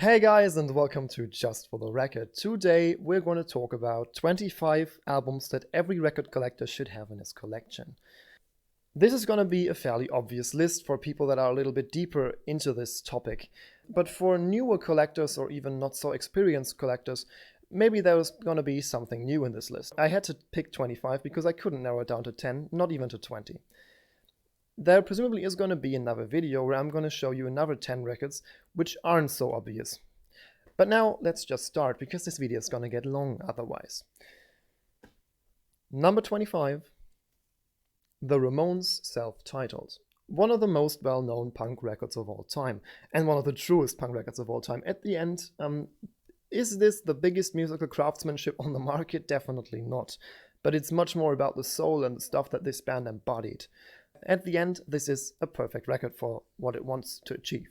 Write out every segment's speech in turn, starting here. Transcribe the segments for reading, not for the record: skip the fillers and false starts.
Hey guys, and welcome to Just for the Record. Today we're going to talk about 25 albums that every record collector should have in his collection. This is going to be a fairly obvious list for people that are a little bit deeper into this topic. But for newer collectors or even not so experienced collectors, maybe there's going to be something new in this list. I had to pick 25 because I couldn't narrow it down to 10, not even to 20. There presumably is going to be another video where I'm going to show you another 10 records which aren't so obvious. But now let's just start because this video is going to get long otherwise. Number 25, The Ramones Self-Titled. One of the most well-known punk records of all time and one of the truest punk records of all time. At the end, is this the biggest musical craftsmanship on the market? Definitely not. But it's much more about the soul and the stuff that this band embodied. At the end, this is a perfect record for what it wants to achieve.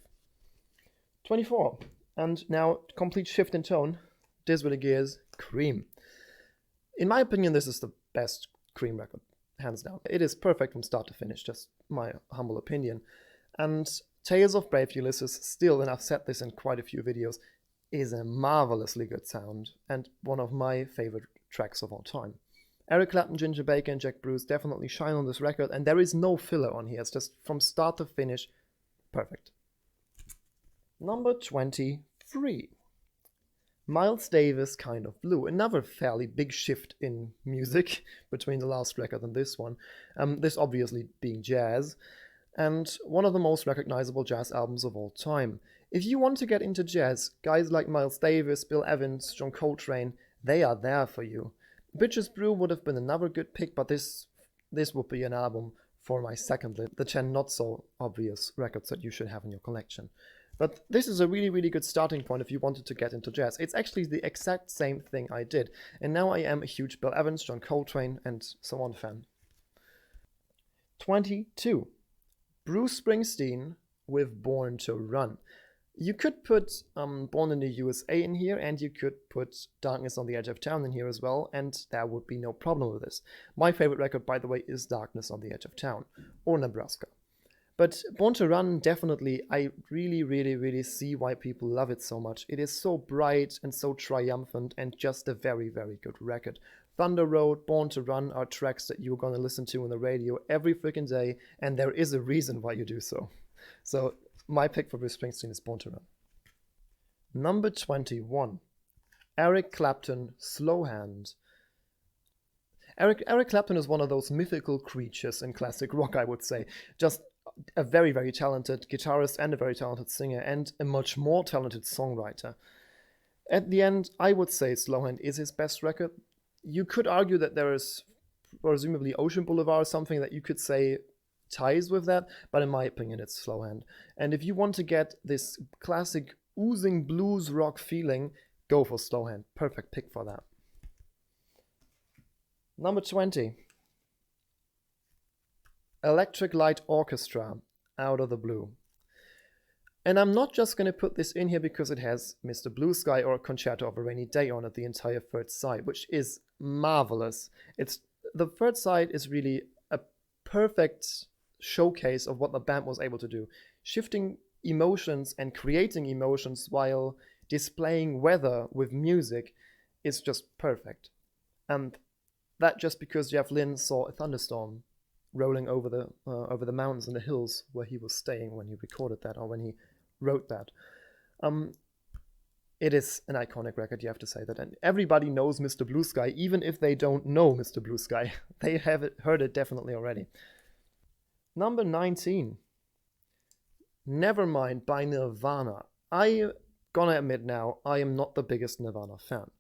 24. And now, complete shift in tone. Dizzwilly Gears, Cream. In my opinion, this is the best Cream record, hands down. It is perfect from start to finish, just my humble opinion. And Tales of Brave Ulysses, still, and I've said this in quite a few videos, is a marvelously good sound and one of my favorite tracks of all time. Eric Clapton, Ginger Baker, and Jack Bruce definitely shine on this record, and there is no filler on here. It's just from start to finish, perfect. Number 23. Miles Davis, Kind of Blue. Another fairly big shift in music between the last record and this one. This obviously being jazz, and one of the most recognizable jazz albums of all time. If you want to get into jazz, guys like Miles Davis, Bill Evans, John Coltrane, they are there for you. Bitches Brew would have been another good pick, but this would be an album for my second list, the 10 not so obvious records that you should have in your collection. But this is a really, really good starting point if you wanted to get into jazz. It's actually the exact same thing I did, and now I am a huge Bill Evans, John Coltrane, and so on fan. 22. Bruce Springsteen with Born to Run. You could put Born in the USA in here, and you could put Darkness on the Edge of Town in here as well, and there would be no problem with this. My favorite record, by the way, is Darkness on the Edge of Town, or Nebraska. But Born to Run, definitely, I really, really, really see why people love it so much. It is so bright and so triumphant and just a very, very good record. Thunder Road, Born to Run are tracks that you're going to listen to on the radio every freaking day, and there is a reason why you do so. So my pick for Bruce Springsteen is Born to Run. Number 21. Eric Clapton, Slow Hand. Eric Clapton is one of those mythical creatures in classic rock, I would say. Just a very, very talented guitarist and a very talented singer and a much more talented songwriter. At the end, I would say Slow Hand is his best record. You could argue that there is presumably Ocean Boulevard or something that you could say ties with that, but in my opinion, it's Slow Hand. And if you want to get this classic oozing blues rock feeling, go for Slow Hand. Perfect pick for that. Number 20. Electric Light Orchestra, Out of the Blue. And I'm not just going to put this in here because it has Mr. Blue Sky or Concerto of a Rainy Day on it, the entire third side, which is marvelous. The third side is really a perfect showcase of what the band was able to do. Shifting emotions and creating emotions while displaying weather with music is just perfect. And that just because Jeff Lynne saw a thunderstorm rolling over the mountains and the hills where he was staying when he recorded that or when he wrote that. It is an iconic record, you have to say that. And everybody knows Mr. Blue Sky, even if they don't know Mr. Blue Sky. They have heard it definitely already. Number 19. Nevermind by Nirvana. I gonna admit now, I am not the biggest Nirvana fan.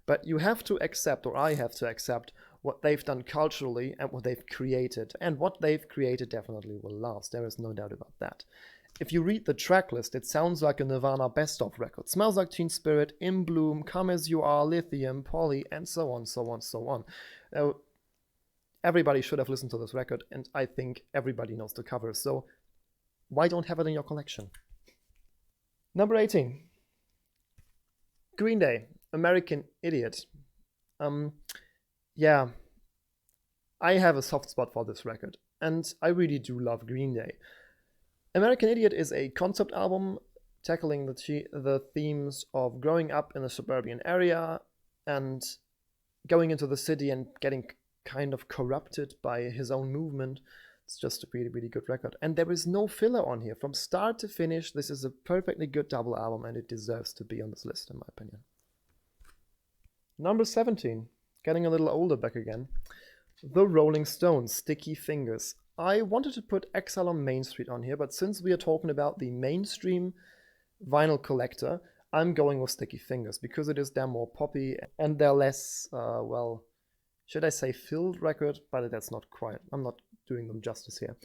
But you have to accept, or I have to accept, what they've done culturally and what they've created. And what they've created definitely will last. There is no doubt about that. If you read the track list, it sounds like a Nirvana best-of record. Smells Like Teen Spirit, In Bloom, Come As You Are, Lithium, Polly, and so on, so on, so on. Now, everybody should have listened to this record, and I think everybody knows the cover. So why don't have it in your collection? Number 18. Green Day, American Idiot. Yeah, I have a soft spot for this record, and I really do love Green Day. American Idiot is a concept album tackling the themes of growing up in a suburban area and going into the city and getting kind of corrupted by his own movement. It's just a really, really good record. And there is no filler on here. From start to finish, this is a perfectly good double album, and it deserves to be on this list, in my opinion. Number 17, getting a little older back again. The Rolling Stones, Sticky Fingers. I wanted to put Exile on Main Street on here, but since we are talking about the mainstream vinyl collector, I'm going with Sticky Fingers because it is their more poppy and their less, well, should I say filled record? But that's not quite. I'm not doing them justice here.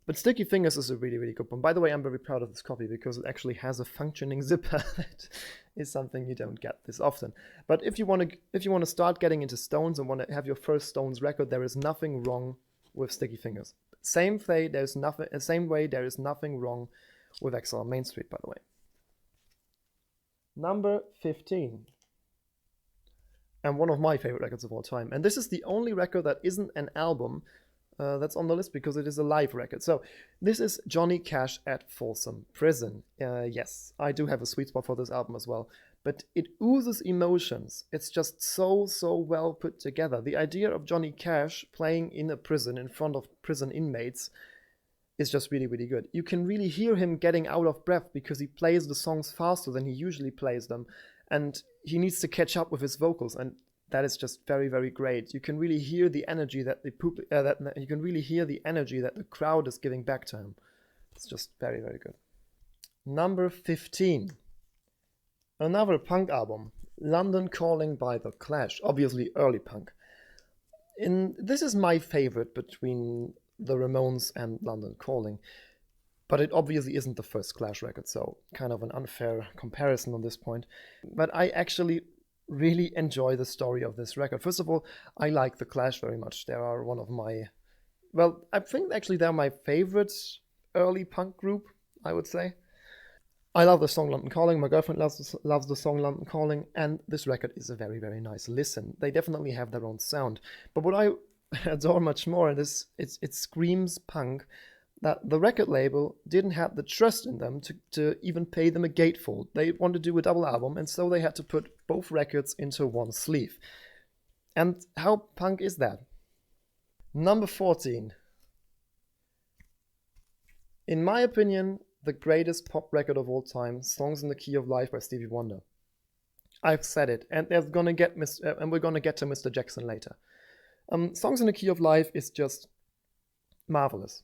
But Sticky Fingers is a really, really good one. By the way, I'm very proud of this copy because it actually has a functioning zipper. That is something you don't get this often. But if you want to start getting into Stones and want to have your first Stones record, there is nothing wrong with Sticky Fingers. Same way, there is nothing wrong with Exile on Main Street, by the way. Number 15. And one of my favorite records of all time. And this is the only record that isn't an album that's on the list because it is a live record. So this is Johnny Cash at Folsom Prison. Yes, I do have a sweet spot for this album as well. But it oozes emotions. It's just so well put together. The idea of Johnny Cash playing in a prison in front of prison inmates is just really, really good. You can really hear him getting out of breath because he plays the songs faster than he usually plays them. And he needs to catch up with his vocals, and that is just very, very great. You can really hear the energy that the crowd is giving back to him. It's just very, very good. Number 15. Another punk album, London Calling by The Clash, obviously early punk. This is my favorite between the Ramones and London Calling, but it obviously isn't the first Clash record, so kind of an unfair comparison on this point. But I actually really enjoy the story of this record. First of all, I like The Clash very much. They are one of my, well, I think actually they're my favorite early punk group, I would say. I love the song London Calling. My girlfriend loves the song London Calling, and this record is a very, very nice listen. They definitely have their own sound. But what I adore much more is it screams punk that the record label didn't have the trust in them to even pay them a gatefold. They wanted to do a double album, and so they had to put both records into one sleeve. And how punk is that? Number 14. In my opinion, the greatest pop record of all time, Songs in the Key of Life by Stevie Wonder. I've said it, and we're gonna get to Mr. Jackson later. Songs in the Key of Life is just marvelous.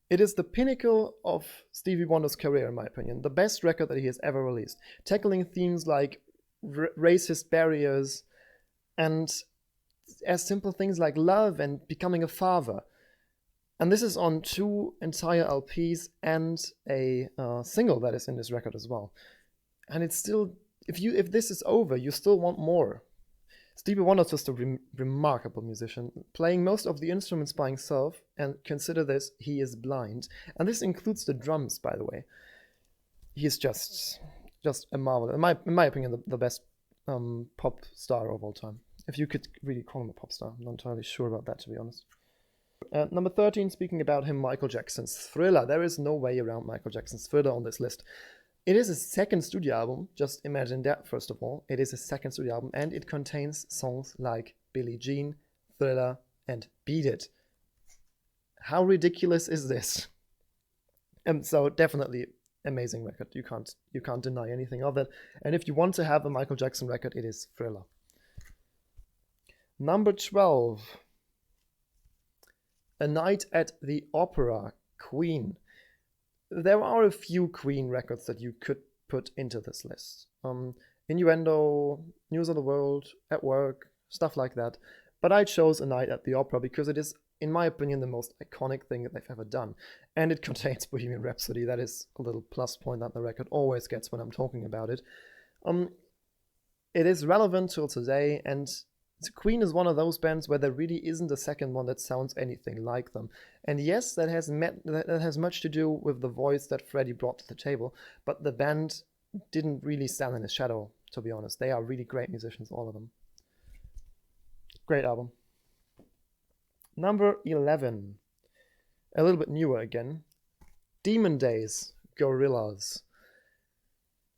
It is the pinnacle of Stevie Wonder's career, in my opinion. The best record that he has ever released. Tackling themes like racist barriers and as simple things like love and becoming a father. And this is on 2 entire LPs and a single that is in this record as well. And it's still, if this is over, you still want more. Stevie Wonder is just a remarkable musician, playing most of the instruments by himself, and consider this, he is blind. And this includes the drums, by the way. He's just a marvel. In my opinion, the best pop star of all time. If you could really call him a pop star. I'm not entirely sure about that, to be honest. Number 13, speaking about him, Michael Jackson's Thriller. There is no way around Michael Jackson's Thriller on this list. It is a second studio album, just imagine that first of all. It is a second studio album, and it contains songs like Billie Jean, Thriller, and Beat It. How ridiculous is this? So definitely amazing record. You can't deny anything of it. And if you want to have a Michael Jackson record, it is Thriller. Number 12. A Night at the Opera, Queen. There are a few Queen records that you could put into this list. Innuendo, News of the World, At Work, stuff like that. But I chose A Night at the Opera because it is, in my opinion, the most iconic thing that they've ever done. And it contains Bohemian Rhapsody. That is a little plus point that the record always gets when I'm talking about it. It is relevant till today, and Queen is one of those bands where there really isn't a second one that sounds anything like them. And yes, that has much to do with the voice that Freddie brought to the table, but the band didn't really stand in his shadow, to be honest. They are really great musicians, all of them. Great album. Number 11. A little bit newer again. Demon Days, Gorillaz.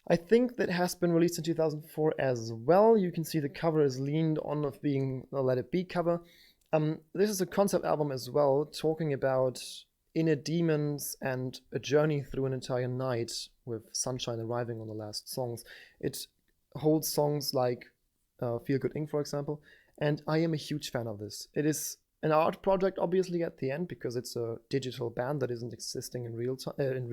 I think that has been released in 2004 as well. You can see the cover is leaned on of being a Let It Be cover. This is a concept album as well, talking about inner demons and a journey through an entire night with sunshine arriving on the last songs. It holds songs like Feel Good Inc., for example, and I am a huge fan of this. It is an art project, obviously, at the end, because it's a digital band that isn't existing in real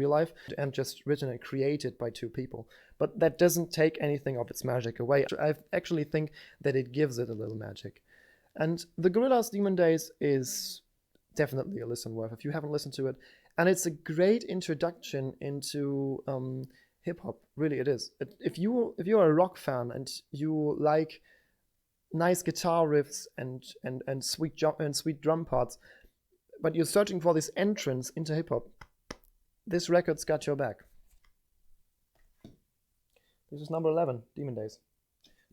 life, and just written and created by two people. But that doesn't take anything of its magic away. I actually think that it gives it a little magic. And The Gorillaz Demon Days is definitely a listen worth if you haven't listened to it. And it's a great introduction into hip hop. Really, it is. If you're a rock fan and you like nice guitar riffs and sweet drum parts, but you're searching for this entrance into hip hop, this record's got your back. This is number 11, Demon Days.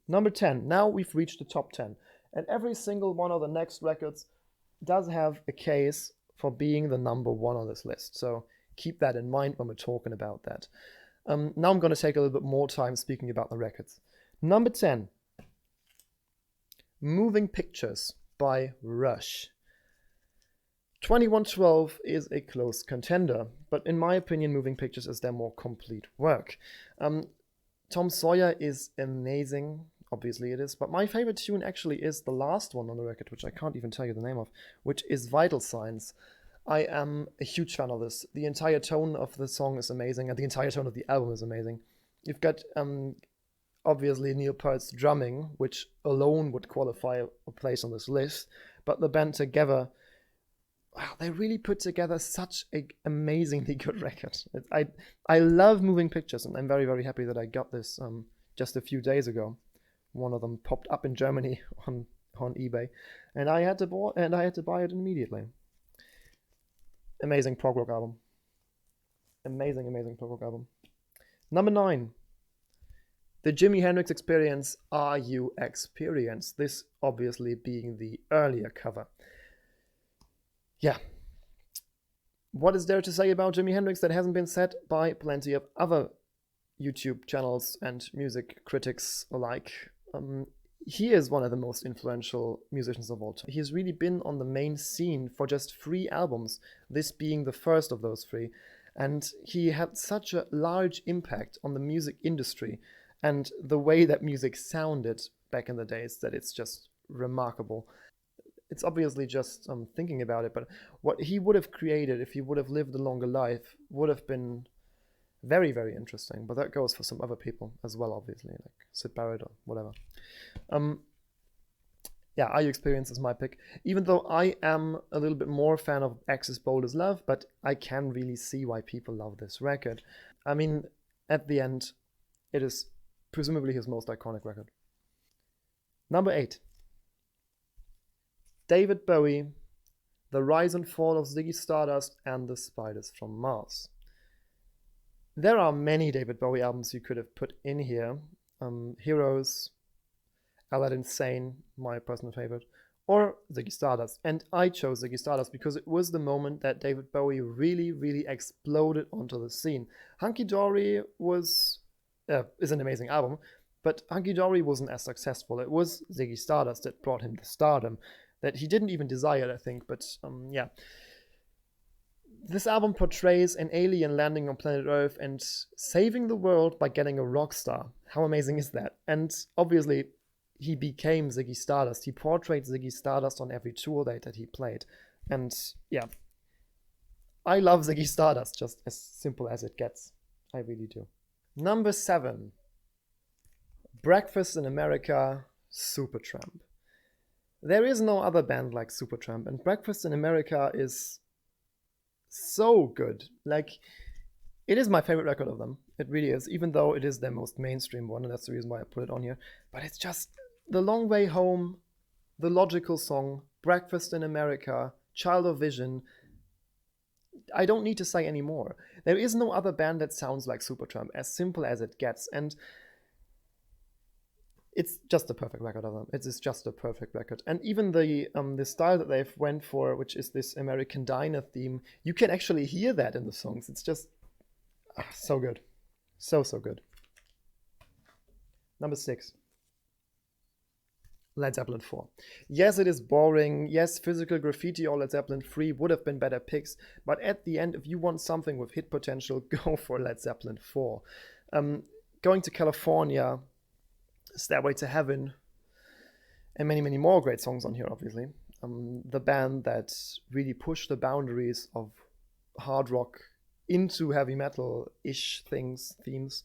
Number 10. Now we've reached the top 10, and every single one of the next records does have a case for being the number one on this list. So keep that in mind when we're talking about that. Now I'm going to take a little bit more time speaking about the records. Number 10. Moving Pictures by Rush. 2112 is a close contender, but in my opinion, Moving Pictures is their more complete work. Tom Sawyer is amazing, obviously it is, but my favorite tune actually is the last one on the record, which I can't even tell you the name of, which is Vital Signs. I am a huge fan of this. The entire tone of the song is amazing, and the entire tone of the album is amazing. You've got obviously Neil Peart's drumming, which alone would qualify a place on this list, but the band together, wow, they really put together such an amazingly good record. I love Moving Pictures, and I'm very, very happy that I got this just a few days ago. One of them popped up in Germany on eBay, and I had to buy it immediately. Amazing prog rock album. Amazing prog rock album. Number 9. The Jimi Hendrix Experience, Are You Experienced? This obviously being the earlier cover. Yeah. What is there to say about Jimi Hendrix that hasn't been said by plenty of other YouTube channels and music critics alike? He is one of the most influential musicians of all time. He has really been on the main scene for just 3 albums, this being the first of those 3. And he had such a large impact on the music industry and the way that music sounded back in the days that it's just remarkable. It's obviously just thinking about it, but what he would have created if he would have lived a longer life would have been very, very interesting. But that goes for some other people as well, obviously, like Syd Barrett or whatever. Yeah, Are You Experienced is my pick. Even though I am a little bit more fan of Axis Bold as Love, but I can really see why people love this record. I mean, at the end, it is presumably his most iconic record. Number 8. David Bowie, The Rise and Fall of Ziggy Stardust and the Spiders from Mars. There are many David Bowie albums you could have put in here. Heroes, Aladdin Sane, my personal favorite, or Ziggy Stardust. And I chose Ziggy Stardust because it was the moment that David Bowie really, really exploded onto the scene. Hunky Dory is an amazing album, but Hunky Dory wasn't as successful. It was Ziggy Stardust that brought him the stardom that he didn't even desire, I think, but yeah. This album portrays an alien landing on planet Earth and saving the world by getting a rock star. How amazing is that? And obviously, he became Ziggy Stardust. He portrayed Ziggy Stardust on every tour date that he played. And yeah, I love Ziggy Stardust, just as simple as it gets. I really do. Number 7. Breakfast in America, Supertramp. There is no other band like Supertramp, and Breakfast in America is so good. Like, it is my favorite record of them. It really is, even though it is their most mainstream one, and that's the reason why I put it on here. But it's just The Long Way Home, The Logical Song, Breakfast in America, Child of Vision. I don't need to say any more. There is no other band that sounds like Supertramp, as simple as it gets. And it's just a perfect record of them. It is just a perfect record. And even the style that they've went for, which is this American Diner theme, you can actually hear that in the songs. It's just so good. So good. Number 6. Led Zeppelin 4. Yes, it is boring. Yes, Physical Graffiti or Led Zeppelin 3 would have been better picks. But at the end, if you want something with hit potential, go for Led Zeppelin 4. Going to California, Stairway to Heaven, and many, many more great songs on here, obviously. The band that really pushed the boundaries of hard rock into heavy metal-ish themes.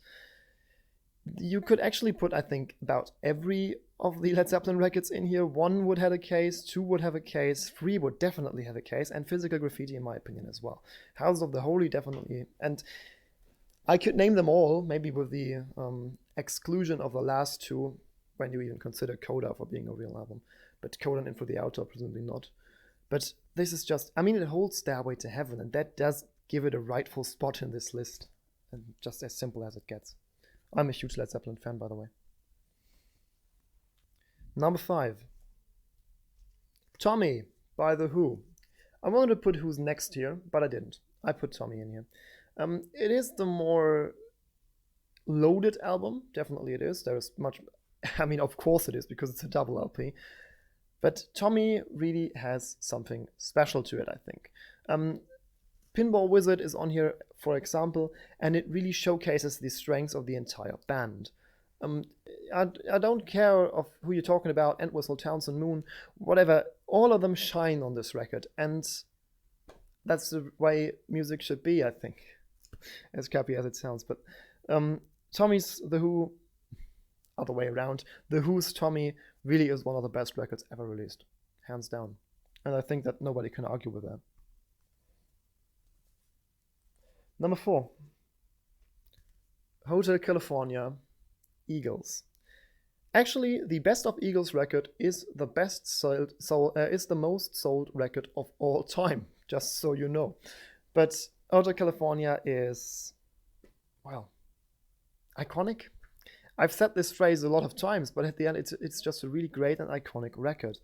You could actually put, I think, about every of the Led Zeppelin records in here. 1 would have a case, 2 would have a case, 3 would definitely have a case, and Physical Graffiti, in my opinion, as well. Houses of the Holy, definitely. And I could name them all, maybe with the exclusion of the last 2, when you even consider Coda for being a real album. But Coda and In For The Outer, presumably not. But this is just, I mean, it holds Stairway to Heaven, and that does give it a rightful spot in this list. And just as simple as it gets. I'm a huge Led Zeppelin fan, by the way. Number 5. Tommy by The Who. I wanted to put Who's Next here, but I didn't. I put Tommy in here. It is the more loaded album. Definitely it is. There is much... I mean, of course it is, because it's a double LP. But Tommy really has something special to it, I think. Pinball Wizard is on here, for example, and it really showcases the strengths of the entire band. I don't care of who you're talking about, Entwistle, Townsend, Moon, whatever. All of them shine on this record, and that's the way music should be, I think. As crappy as it sounds, but Tommy's The Who, other way around, The Who's Tommy really is one of the best records ever released, hands down. And I think that nobody can argue with that. Number 4. Hotel California, Eagles. Actually, the Best of Eagles record is the most sold record of all time, just so you know. But Hotel California is, well, iconic. I've said this phrase a lot of times, but at the end, it's just a really great and iconic record.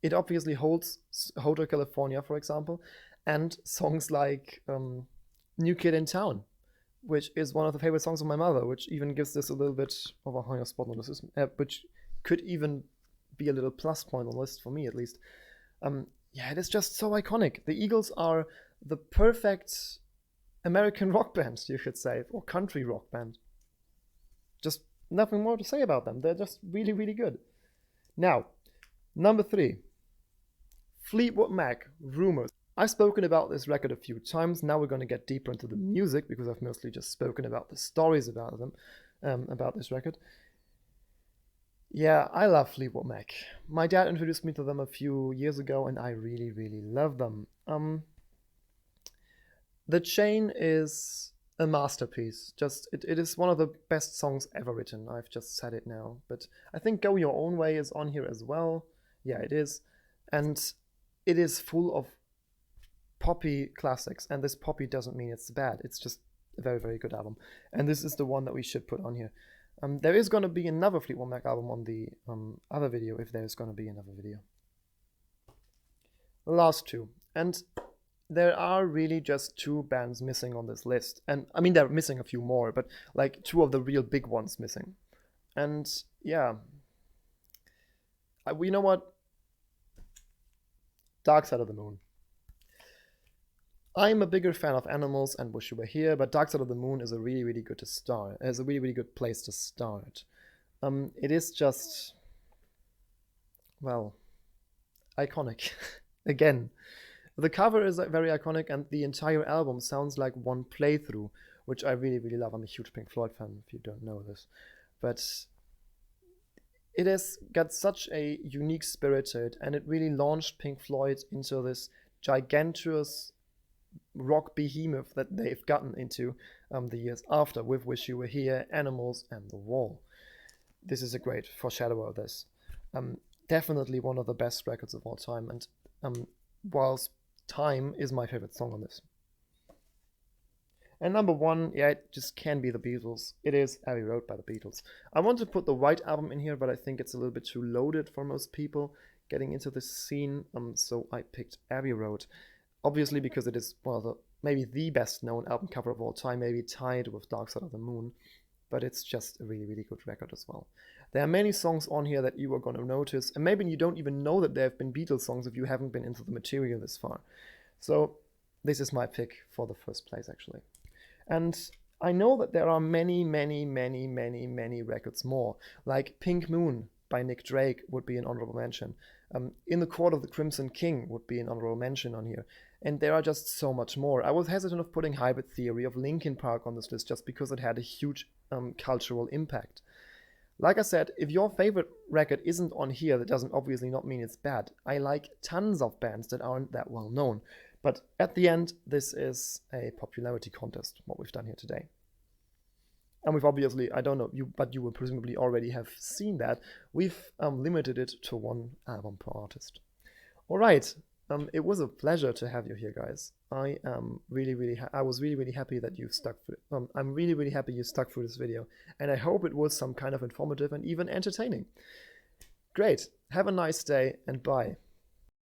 It obviously holds Hotel California, for example, and songs like New Kid in Town, which is one of the favorite songs of my mother, which even gives this a little bit of a higher spot on the system, which could even be a little plus point on the list for me, at least. Yeah, it is just so iconic. The Eagles are the perfect American rock band, you should say, or country rock band. Just nothing more to say about them. They're just really, really good. Now, number 3, Fleetwood Mac, Rumors. I've spoken about this record a few times. Now we're going to get deeper into the music, because I've mostly just spoken about the stories about them, about this record. Yeah, I love Fleetwood Mac. My dad introduced me to them a few years ago, and I really, really love them. The Chain is a masterpiece. It is one of the best songs ever written. I've just said it now. But I think Go Your Own Way is on here as well. Yeah, it is. And it is full of poppy classics, and this poppy doesn't mean it's bad. It's just a very, very good album, and this is the one that we should put on here. There is going to be another Fleetwood Mac album on the other video, if there's going to be another video. The last 2, and there are really just 2 bands missing on this list, and I mean they're missing a few more, but like 2 of the real big ones missing. And yeah, you know what? Dark Side of the Moon. I'm a bigger fan of Animals and Wish You Were Here, but Dark Side of the Moon is a really, really good place to start. It is just, well, iconic. Again, the cover is very iconic, and the entire album sounds like one playthrough, which I really, really love. I'm a huge Pink Floyd fan, if you don't know this. But it has got such a unique spirit to it, and it really launched Pink Floyd into this gigantuous rock behemoth that they've gotten into the years after, with Wish You Were Here, Animals, and The Wall. This is a great foreshadow of this. Definitely one of the best records of all time, and whilst Time is my favorite song on this. And number 1, yeah, it just can be the Beatles. It is Abbey Road by the Beatles. I want to put the White Album in here, but I think it's a little bit too loaded for most people getting into this scene, so I picked Abbey Road. Obviously, because it is one of maybe the best known album cover of all time, maybe tied with Dark Side of the Moon. but it's just a really, really good record as well. There are many songs on here that you are going to notice, and maybe you don't even know that there have been Beatles songs if you haven't been into the material this far. So this is my pick for the first place, actually. And I know that there are many, many, many, many, many records more, like Pink Moon by Nick Drake would be an honorable mention. In the Court of the Crimson King would be an honorable mention on here. And there are just so much more. I was hesitant of putting Hybrid Theory of Linkin Park on this list just because it had a huge cultural impact. Like I said, if your favorite record isn't on here, that doesn't obviously not mean it's bad. I like tons of bands that aren't that well known. But at the end, this is a popularity contest, what we've done here today. And we've obviously, I don't know, but you will presumably already have seen that, we've limited it to one album per artist. All right, it was a pleasure to have you here, guys. I am I was really happy that you stuck through. I'm really happy you stuck through this video, and I hope it was some kind of informative and even entertaining. Great. Have a nice day, and bye.